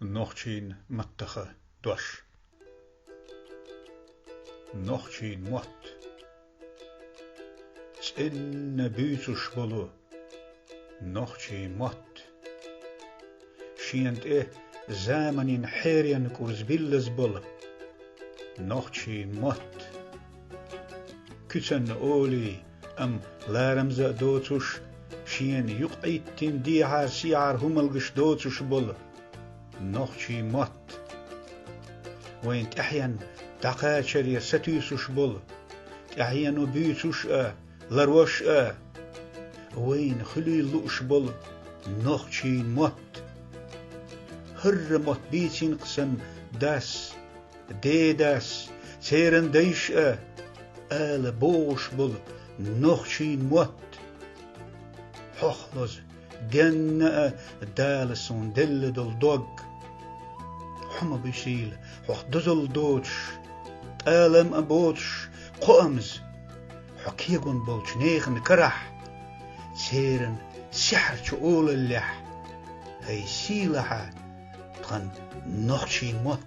Nochtjin mattige dos. Nochtjin mot. Tsinne buutus bolu. Nochtjin mot. Schient zamanin herian kurs billes bolle. Nochtjin mot. Kutsen oli am laramza dotush. Schien yuqaitin diha siar humelgish dotush bolle. Nochtjin mot. وين أحيان تقاشر ستيسوش بول أحيان بيتوش لروش وين خلي لوش بول نوختشين موت هر موت بيتين قسم داس دي داس سيرن ديش آل بوش بول نوختشين موت حخلز دين دالسون دل دل دوغ حما بيسيل وقت دزل دوتش ألم أبوتش قومز حكيقون بولش نيخن كرح سيرن سحر شؤول اللح هاي سيلها تغن نوختشين موت